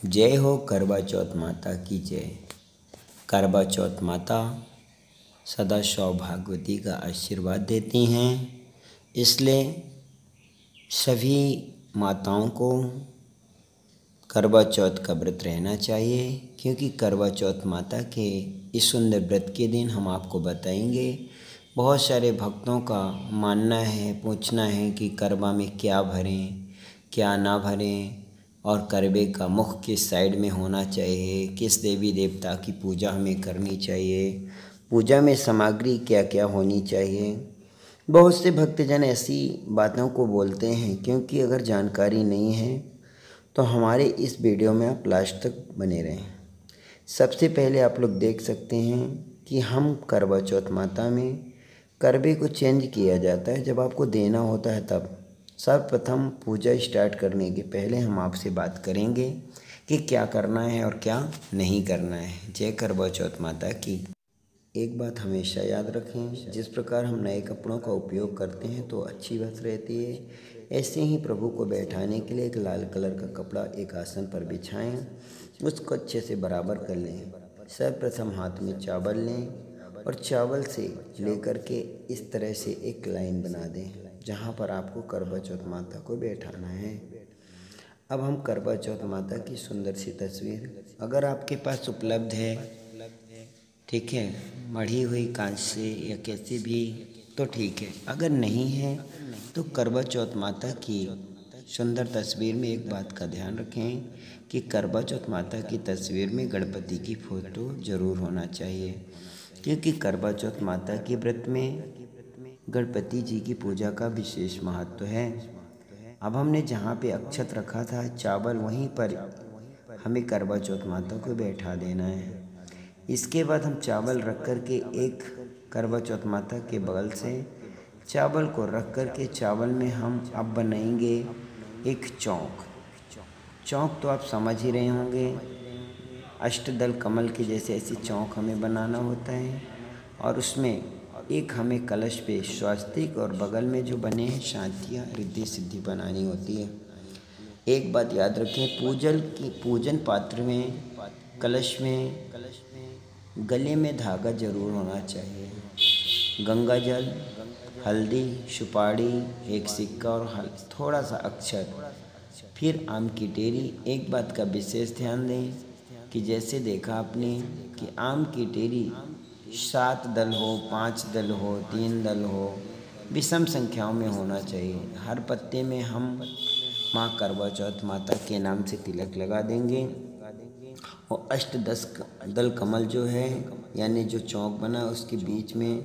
जय हो करवा चौथ माता की जय। करवा चौथ माता सदा सौभाग्यवती का आशीर्वाद देती हैं, इसलिए सभी माताओं को करवा चौथ का व्रत रहना चाहिए। क्योंकि करवा चौथ माता के इस सुंदर व्रत के दिन हम आपको बताएंगे। बहुत सारे भक्तों का मानना है, पूछना है कि करवा में क्या भरें क्या ना भरें, और करवे का मुख किस साइड में होना चाहिए, किस देवी देवता की पूजा हमें करनी चाहिए, पूजा में सामग्री क्या क्या होनी चाहिए। बहुत से भक्तजन ऐसी बातों को बोलते हैं, क्योंकि अगर जानकारी नहीं है तो हमारे इस वीडियो में आप लास्ट तक बने रहें। सबसे पहले आप लोग देख सकते हैं कि हम करवा चौथ माता में करवे को चेंज किया जाता है जब आपको देना होता है तब। सर्वप्रथम पूजा स्टार्ट करने के पहले हम आपसे बात करेंगे कि क्या करना है और क्या नहीं करना है। जय करवा चौथ माता की। एक बात हमेशा याद रखें, जिस प्रकार हम नए कपड़ों का उपयोग करते हैं तो अच्छी बात रहती है, ऐसे ही प्रभु को बैठाने के लिए एक लाल कलर का कपड़ा एक आसन पर बिछाएं, उसको अच्छे से बराबर कर लें। सर्वप्रथम हाथ में चावल लें और चावल से लेकर के इस तरह से एक लाइन बना दें जहाँ पर आपको करवा चौथ माता को बैठाना है। अब हम करवा चौथ माता की सुंदर सी तस्वीर अगर आपके पास उपलब्ध है, ठीक है, मढ़ी हुई कांच से या कैसे भी तो ठीक है। अगर नहीं है तो करवा चौथ माता की सुंदर तस्वीर में एक बात का ध्यान रखें कि करवा चौथ माता की तस्वीर में गणपति की फ़ोटो ज़रूर होना चाहिए। क्योंकि करवा चौथ माता के व्रत में गणपति जी की पूजा का विशेष महत्व है। अब हमने जहाँ पे अक्षत रखा था चावल, वहीं पर हमें करवा चौथ माता को बैठा देना है। इसके बाद हम चावल रख कर के एक करवा चौथ माता के बगल से चावल को रख कर के चावल में हम अब बनाएंगे एक चौक। चौक तो आप समझ ही रहे होंगे, अष्टदल कमल के जैसे ऐसी चौक हमें बनाना होता है। और उसमें एक हमें कलश पे स्वास्तिक और बगल में जो बने हैं शांतियाँ रिद्धि सिद्धि बनानी होती है। एक बात याद रखें, पूजन पात्र में कलश में गले में धागा जरूर होना चाहिए। गंगा जल, हल्दी, सुपारी, एक सिक्का और थोड़ा सा अक्षत, फिर आम की टेरी। एक बात का विशेष ध्यान दें कि जैसे देखा आपने कि आम की टेरी 7 दल हो, 5 दल हो, 3 दल हो, विषम संख्याओं में होना चाहिए। हर पत्ते में हम माँ करवा चौथ माता के नाम से तिलक लगा देंगे। और दल कमल जो है, यानी जो चौक बना उसके बीच में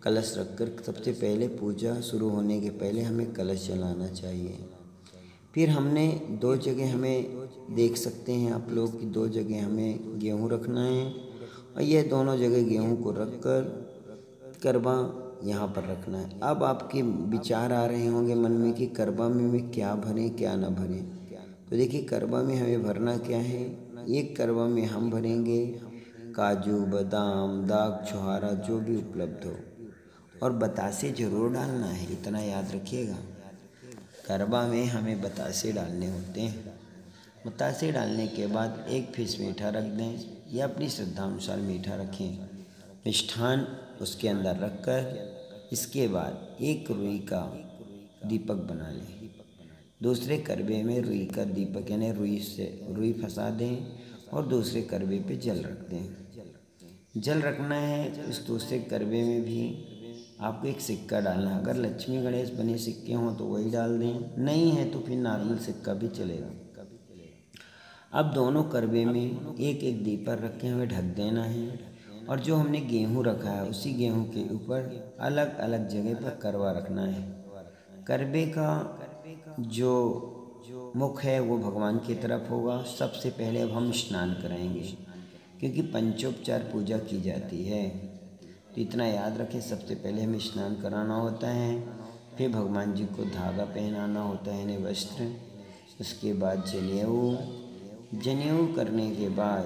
कलश रखकर सबसे पहले पूजा शुरू होने के पहले हमें कलश जलाना चाहिए। फिर हमने 2 जगह हमें देख सकते हैं आप लोग कि 2 जगह हमें गेहूँ रखना है, और यह दोनों जगह गेहूँ को रख कर करवा यहाँ पर रखना है। अब आपके विचार आ रहे होंगे मन में कि करवा में क्या भरें क्या ना भरें। तो देखिए, करवा में हमें भरना क्या है। एक करवा में हम भरेंगे काजू, बादाम, दाख, छुहारा जो भी उपलब्ध हो, और बतासे ज़रूर डालना है, इतना याद रखिएगा। करवा में हमें बतासे डालने होते हैं। बतासे डालने के बाद एक पीस मीठा रख दें या अपनी श्रद्धा अनुसार मीठा रखें। मिष्ठान उसके अंदर रखकर इसके बाद एक रुई का दीपक बना लें। दूसरे करवे में रुई का दीपक यानी रुई फंसा दें और दूसरे करवे पे जल रख दें। जल रखना है। उस दूसरे करवे में भी आपको एक सिक्का डालना है। अगर लक्ष्मी गणेश बने सिक्के हों तो वही डाल दें, नहीं है तो फिर नॉर्मल सिक्का भी चलेगा। अब दोनों करवे में एक एक दीपक रख के हमें ढक देना है, और जो हमने गेहूँ रखा है उसी गेहूँ के ऊपर अलग अलग जगह पर करवा रखना है। करवे का जो मुख है वो भगवान की तरफ होगा। सबसे पहले अब हम स्नान कराएंगे, क्योंकि पंचोपचार पूजा की जाती है। तो इतना याद रखें, सबसे पहले हमें स्नान कराना होता है, फिर भगवान जी को धागा पहनाना होता है यानी वस्त्र। उसके बाद जनेऊ करने के बाद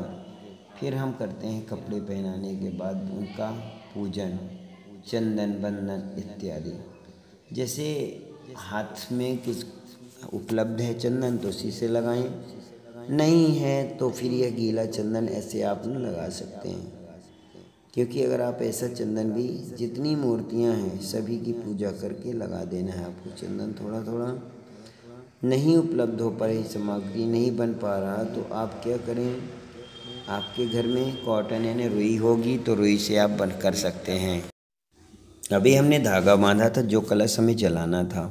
फिर हम करते हैं कपड़े पहनाने के बाद उनका पूजन, चंदन बंदन इत्यादि। जैसे हाथ में किस उपलब्ध है चंदन तो उसी से लगाएं, नहीं है तो फिर यह गीला चंदन ऐसे आप न लगा सकते हैं, क्योंकि अगर आप ऐसा चंदन भी जितनी मूर्तियां हैं सभी की पूजा करके लगा देना है आपको चंदन थोड़ा थोड़ा। नहीं उपलब्ध हो पाई सामग्री, नहीं बन पा रहा, तो आप क्या करें, आपके घर में कॉटन यानी रुई होगी तो रुई से आप बन कर सकते हैं। अभी हमने धागा बांधा था जो कलश हमें जलाना था।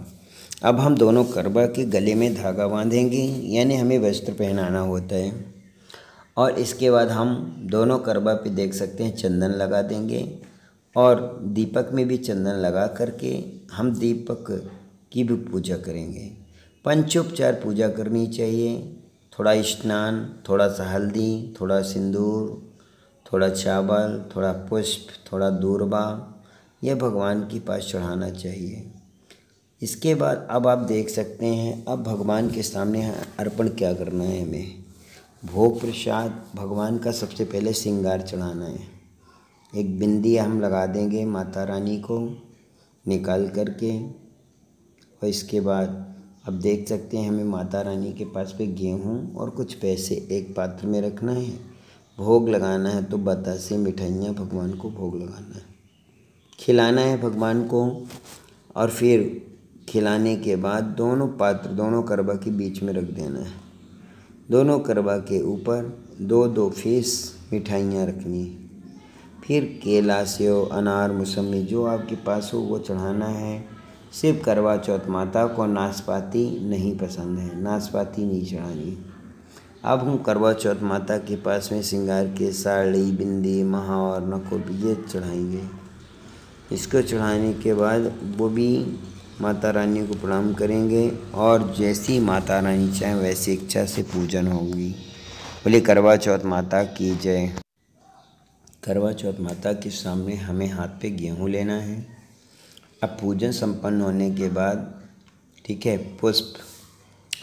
अब हम दोनों करवा के गले में धागा बांधेंगे, यानी हमें वस्त्र पहनाना होता है। और इसके बाद हम दोनों करवा पे देख सकते हैं चंदन लगा देंगे, और दीपक में भी चंदन लगा करके हम दीपक की भी पूजा करेंगे। पंचोपचार पूजा करनी चाहिए, थोड़ा स्नान, थोड़ा सा हल्दी, थोड़ा सिंदूर, थोड़ा चावल, थोड़ा पुष्प, थोड़ा दूर्वा, यह भगवान के पास चढ़ाना चाहिए। इसके बाद अब आप देख सकते हैं, अब भगवान के सामने अर्पण क्या करना है हमें। भोग प्रसाद भगवान का सबसे पहले श्रृंगार चढ़ाना है। एक बिंदी हम लगा देंगे माता रानी को निकाल करके, और इसके बाद अब देख सकते हैं हमें माता रानी के पास पे गेहूँ और कुछ पैसे एक पात्र में रखना है। भोग लगाना है तो बतासे मिठाइयाँ भगवान को भोग लगाना है, खिलाना है भगवान को। और फिर खिलाने के बाद दोनों पात्र दोनों करवा के बीच में रख देना है। दोनों करवा के ऊपर दो दो फीस मिठाइयाँ रखनी है। फिर केला, सेव, अनार, मौसमी जो आपके पास हो वो चढ़ाना है। सिर्फ करवा चौथ माता को नाशपाती नहीं पसंद है, नाशपाती नहीं चढ़ानी। अब हम करवा चौथ माता के पास में श्रृंगार के साड़ी, बिंदी, महावर, नकुल ये चढ़ाएंगे। इसको चढ़ाने के बाद वो भी माता रानी को प्रणाम करेंगे, और जैसी माता रानी चाहें वैसी इच्छा से पूजन होगी। बोले करवा चौथ माता की जय। करवा चौथ माता के सामने हमें हाथ पे गेहूँ लेना है। अब पूजन संपन्न होने के बाद ठीक है, पुष्प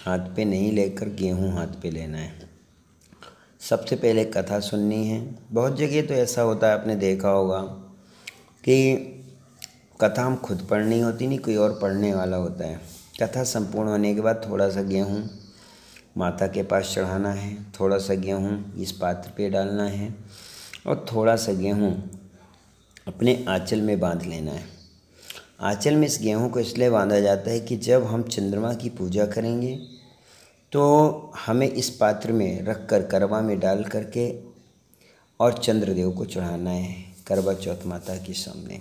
हाथ पे नहीं लेकर गेहूँ हाथ पे लेना है। सबसे पहले कथा सुननी है। बहुत जगह तो ऐसा होता है, आपने देखा होगा कि कथा हम खुद पढ़नी होती नहीं, कोई और पढ़ने वाला होता है। कथा संपूर्ण होने के बाद थोड़ा सा गेहूँ माता के पास चढ़ाना है, थोड़ा सा गेहूँ इस पात्र पे डालना है, और थोड़ा सा गेहूँ अपने आंचल में बांध लेना है। आंचल में इस गेहूँ को इसलिए बांधा जाता है कि जब हम चंद्रमा की पूजा करेंगे तो हमें इस पात्र में रख कर करवा में डाल करके और चंद्रदेव को चढ़ाना है करवा चौथ माता के सामने।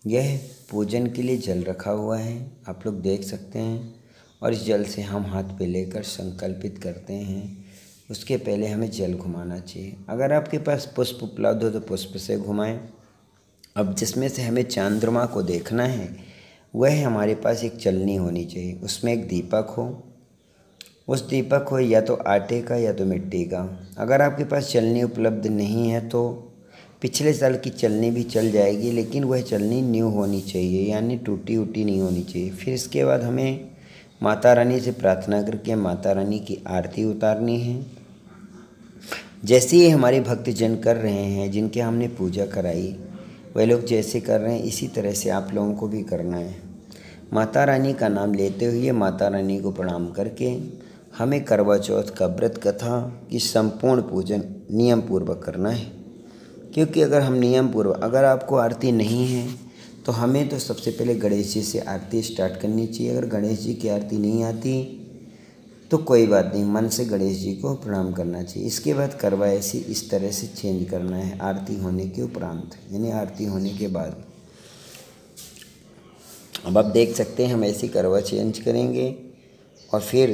यह पूजन के लिए जल रखा हुआ है, आप लोग देख सकते हैं, और इस जल से हम हाथ पे लेकर संकल्पित करते हैं। उसके पहले हमें जल घुमाना चाहिए। अगर आपके पास पुष्प उपलब्ध हो तो पुष्प से घुमाएं। अब जिसमें से हमें चंद्रमा को देखना है वह हमारे पास एक चलनी होनी चाहिए, उसमें एक दीपक हो। उस दीपक हो या तो आटे का या तो मिट्टी का। अगर आपके पास चलनी उपलब्ध नहीं है तो पिछले साल की चलनी भी चल जाएगी, लेकिन वह चलनी न्यू होनी चाहिए, यानी टूटी उटी नहीं होनी चाहिए। फिर इसके बाद हमें माता रानी से प्रार्थना करके माता रानी की आरती उतारनी है। जैसे ही हमारे भक्तजन कर रहे हैं, जिनके हमने पूजा कराई, वह लोग जैसे कर रहे हैं इसी तरह से आप लोगों को भी करना है। माता रानी का नाम लेते हुए माता रानी को प्रणाम करके हमें करवा चौथ का व्रत कथा की संपूर्ण पूजन नियम पूर्वक करना है। क्योंकि अगर हम नियम पूर्वक, अगर आपको आरती नहीं है तो हमें तो सबसे पहले गणेश जी से आरती स्टार्ट करनी चाहिए। अगर गणेश जी की आरती नहीं आती तो कोई बात नहीं, मन से गणेश जी को प्रणाम करना चाहिए। इसके बाद करवा ऐसी इस तरह से चेंज करना है आरती होने के उपरांत, यानी आरती होने के बाद। अब आप देख सकते हैं हम ऐसी करवा चेंज करेंगे, और फिर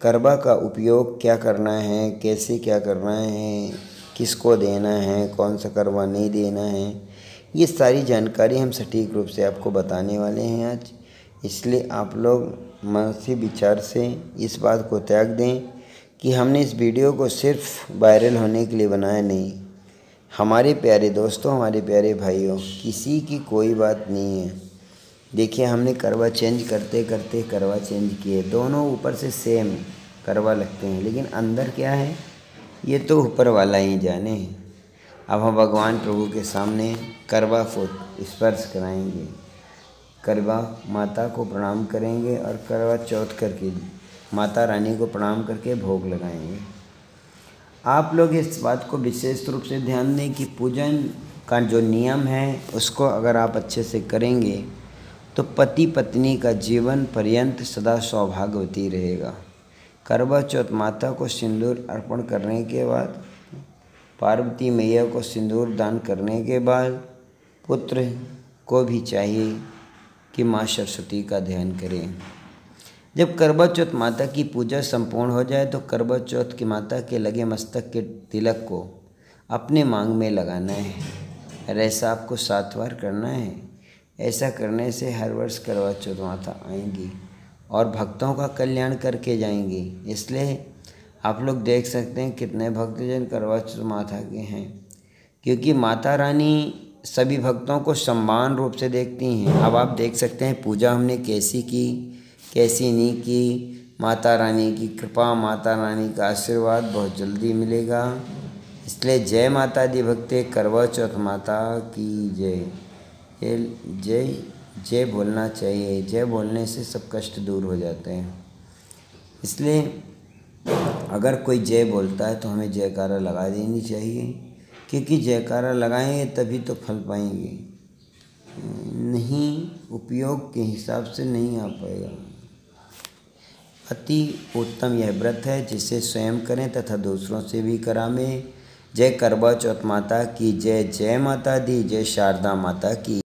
करवा का उपयोग क्या करना है, कैसे क्या करना है, किसको देना है, कौन सा करवा नहीं देना है, ये सारी जानकारी हम सटीक रूप से आपको बताने वाले हैं आज। इसलिए आप लोग मन से विचार से इस बात को त्याग दें कि हमने इस वीडियो को सिर्फ वायरल होने के लिए बनाया नहीं। हमारे प्यारे दोस्तों, हमारे प्यारे भाइयों, किसी की कोई बात नहीं है। देखिए हमने करवा चेंज करते करते करवा चेंज किए, दोनों ऊपर से सेम करवा लगते हैं, लेकिन अंदर क्या है ये तो ऊपर वाला ही जाने। अब हम भगवान प्रभु के सामने करवा को स्पर्श कराएंगे, करवा माता को प्रणाम करेंगे और करवा चौथ करके माता रानी को प्रणाम करके भोग लगाएंगे। आप लोग इस बात को विशेष रूप से ध्यान दें कि पूजन का जो नियम है उसको अगर आप अच्छे से करेंगे तो पति पत्नी का जीवन पर्यंत सदा सौभाग्यवती रहेगा। करवा चौथ माता को सिंदूर अर्पण करने के बाद, पार्वती मैया को सिंदूर दान करने के बाद पुत्र को भी चाहिए कि माँ सरस्वती का ध्यान करें। जब करवा चौथ माता की पूजा संपूर्ण हो जाए तो करवा चौथ की माता के लगे मस्तक के तिलक को अपने मांग में लगाना है और ऐसा आपको 7 बार करना है। ऐसा करने से हर वर्ष करवा चौथ माता आएंगी और भक्तों का कल्याण करके जाएंगी। इसलिए आप लोग देख सकते हैं कितने भक्तजन करवा चौथ माता के हैं, क्योंकि माता रानी सभी भक्तों को समान रूप से देखती हैं। अब आप देख सकते हैं पूजा हमने कैसी की कैसी नहीं की। माता रानी की कृपा, माता रानी का आशीर्वाद बहुत जल्दी मिलेगा। इसलिए जय माता दी भक्ते, करवा चौथ माता की जय। जय जय बोलना चाहिए, जय बोलने से सब कष्ट दूर हो जाते हैं। इसलिए अगर कोई जय बोलता है तो हमें जयकारा लगा देनी चाहिए, क्योंकि जयकारा लगाएंगे तभी तो फल पाएंगे, नहीं उपयोग के हिसाब से नहीं आ पाएगा। अति उत्तम यह व्रत है जिसे स्वयं करें तथा दूसरों से भी करावें। जय करवा चौथ माता की जय। जय माता दी, जय शारदा माता की।